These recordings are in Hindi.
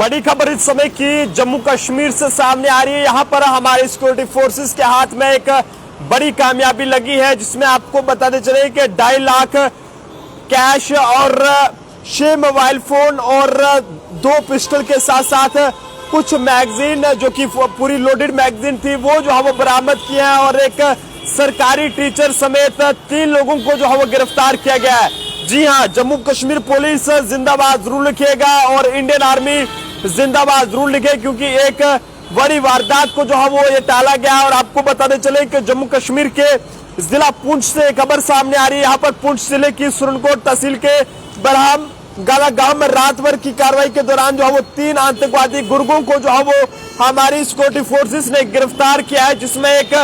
बड़ी खबर इस समय की जम्मू कश्मीर से सामने आ रही है। यहाँ पर हमारे सिक्योरिटी फोर्सेस के हाथ में एक बड़ी कामयाबी लगी है, जिसमें आपको बताते चले कि 2.5 लाख कैश और 6 मोबाइल फोन और 2 पिस्टल के साथ साथ कुछ मैगजीन जो कि पूरी लोडेड मैगजीन थी वो जो है वो बरामद किया है और एक सरकारी टीचर समेत 3 लोगों को जो है वो गिरफ्तार किया गया है। जी हाँ, जम्मू कश्मीर पुलिस जिंदाबाद जरूर लिखेगा और इंडियन आर्मी जिंदाबाद जरूर लिखे, क्योंकि एक बड़ी वारदात को जो है वो ये टाला गया। और आपको बताते चले कि जम्मू कश्मीर के जिला पुंछ से खबर सामने आ रही है। यहाँ पर पुंछ जिले की सुरनकोट तहसील के बरहाम गाला गांव में रात भर की कार्रवाई के दौरान जो है वो 3 आतंकवादी गुर्गों को जो है वो हमारी सिक्योरिटी फोर्सेस ने गिरफ्तार किया है, जिसमें एक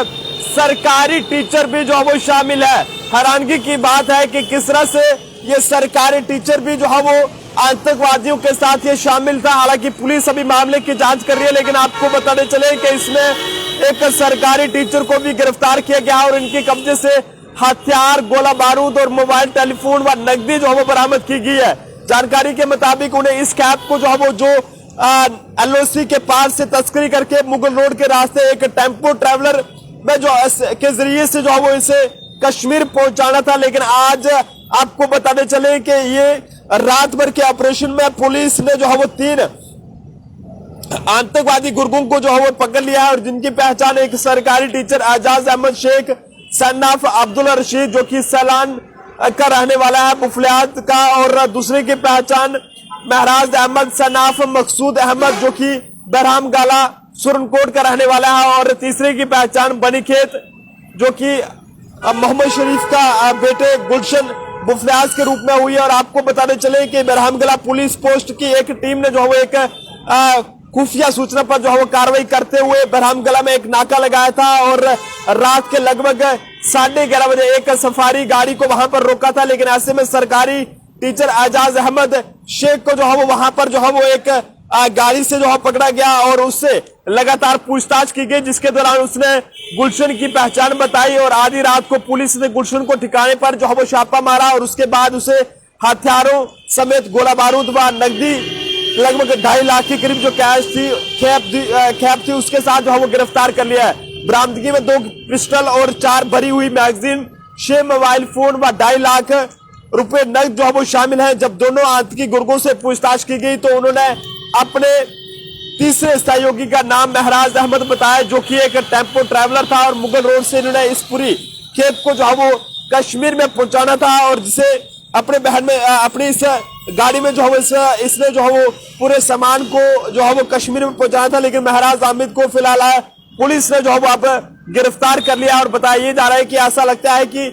सरकारी टीचर भी जो है वो शामिल है। हैरानगी की बात है कि किस तरह से ये सरकारी टीचर भी जो है वो आतंकवादियों के साथ ये शामिल था। हालांकि पुलिस अभी मामले की जांच कर रही है, लेकिन आपको बताते चले कि इसमें एक सरकारी टीचर को भी गिरफ्तार किया गया और इनके कब्जे से हथियार, गोला बारूद और मोबाइल टेलीफोन व नकदी जो है वो बरामद की गई है। जानकारी के मुताबिक उन्हें इस कैब को जो है वो जो LOC के पास से तस्करी करके मुगल रोड के रास्ते एक टेम्पो ट्रैवलर में जो के जरिए से जो है वो इसे कश्मीर पहुंचाना था। लेकिन आज आपको बताते चले कि ये रात भर के ऑपरेशन में पुलिस ने जो है वो 3 आतंकवादी गुर्गों को जो है वो पकड़ लिया है और जिनकी पहचान एक सरकारी टीचर एजाज अहमद शेख सन्नाफ अब्दुल रशीद जो कि सैलान का रहने वाला है बुफलियात का, और दूसरे की पहचान महराज अहमद सन्नाफ मकसूद अहमद जो कि बरहाम गाला सुरनकोट का रहने वाला है, और तीसरे की पहचान बनीखेत जो कि मोहम्मद शरीफ का बेटे गुलशन बुफलियाज के रूप में हुई है। और आपको बताते चले कि बरहामगला पुलिस पोस्ट की एक टीम ने जो है वो एक खुफिया सूचना पर जो है वो कार्रवाई करते हुए बरहामगला में एक नाका लगाया था और रात के लगभग 11:30 बजे एक सफारी गाड़ी को वहां पर रोका था। लेकिन ऐसे में सरकारी टीचर एजाज अहमद शेख को जो है वो वहां पर जो है वो एक गाड़ी से जो है पकड़ा गया और उससे लगातार पूछताछ की गई, जिसके दौरान उसने गुलशन की पहचान बताई और आधी रात को पुलिस ने गुलशन को ठिकाने पर जो है वो छापा मारा और उसके बाद उसे हथियारों समेत गोला बारूद व नकदी लगभग 2.5 लाख के करीब जो कैश थी खेप थी उसके साथ जो है वो गिरफ्तार कर लिया है। बरामदगी में 2 पिस्टल और 4 भरी हुई मैगजीन, 6 मोबाइल फोन व 2.5 लाख रुपए नकद जो है वो शामिल है। जब दोनों आतंकी गुर्गों से पूछताछ की गई तो उन्होंने अपने तीसरे सहयोगी का नाम महराज अहमद बताया जो कि एक टेम्पो ट्रैवलर था और मुगल रोड से इन्होंने इस पूरी खेप को जो है वो कश्मीर में पहुंचाना था और जिसे अपने बहन में अपनी इस गाड़ी में जो है इसने जो है वो पूरे सामान को जो है वो कश्मीर में पहुंचाना था। लेकिन महराज अहमद को फिलहाल पुलिस ने जो है वो अब गिरफ्तार कर लिया और बताया ये जा रहा है कि ऐसा लगता है कि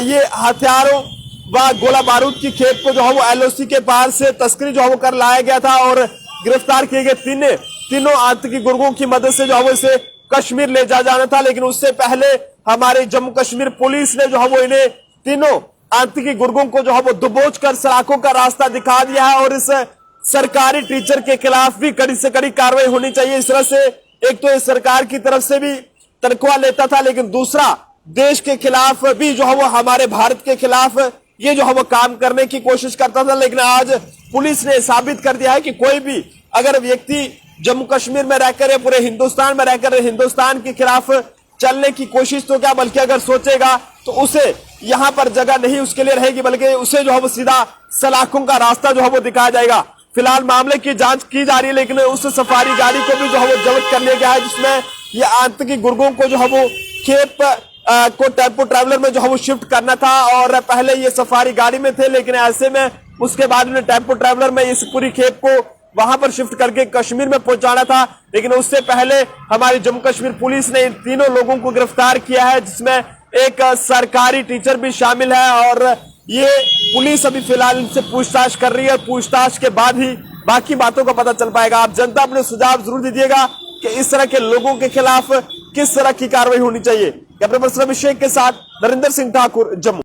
ये हथियारों व गोला बारूद की खेप को जो है वो LOC के पास से तस्करी जो है वो कर लाया गया था और गिरफ्तार किए गए तीनों आतंकी गुर्गों की मदद से जो है वो इसे कश्मीर ले जाना था। लेकिन उससे पहले हमारे जम्मू कश्मीर पुलिस ने जो है वो इन्हें तीनों आतंकी गुर्गों को जो है वो दबोच कर सलाखों का रास्ता दिखा दिया है और इस सरकारी टीचर के खिलाफ भी कड़ी से कड़ी कार्रवाई होनी चाहिए। इस तरह से एक तो इस सरकार की तरफ से भी तनख्वाह लेता था, लेकिन दूसरा देश के खिलाफ भी जो है वो हमारे भारत के खिलाफ ये जो है वो काम करने की कोशिश करता था। लेकिन आज पुलिस ने साबित कर दिया है कि कोई भी अगर व्यक्ति जम्मू कश्मीर में रहकर या पूरे हिंदुस्तान में रहकर हिंदुस्तान के खिलाफ चलने की कोशिश तो क्या बल्कि अगर सोचेगा तो उसे यहाँ पर जगह नहीं उसके लिए रहेगी, बल्कि उसे जो है वो सीधा सलाखों का रास्ता जो है वो दिखाया जाएगा। फिलहाल मामले की जांच की जा रही है, लेकिन उस सफारी गाड़ी को भी जो है वो जब्त कर लिया गया है जिसमें ये आतंकी गुर्गों को जो है वो खेप को टेम्पो ट्रैवलर में जो है वो शिफ्ट करना था और पहले ये सफारी गाड़ी में थे, लेकिन ऐसे में उसके बाद उन्हें टेम्पो ट्रैवलर में इस पूरी खेप को वहां पर शिफ्ट करके कश्मीर में पहुंचाना था। लेकिन उससे पहले हमारी जम्मू कश्मीर पुलिस ने इन तीनों लोगों को गिरफ्तार किया है, जिसमें एक सरकारी टीचर भी शामिल है और ये पुलिस अभी फिलहाल इनसे पूछताछ कर रही है। पूछताछ के बाद ही बाकी बातों का पता चल पाएगा। आप जनता अपने सुझाव जरूर दीजिएगा कि इस तरह के लोगों के खिलाफ किस तरह की कार्रवाई होनी चाहिए। कैमरा पर्सन अभिषेक के साथ नरेंद्र सिंह ठाकुर, जम्मू।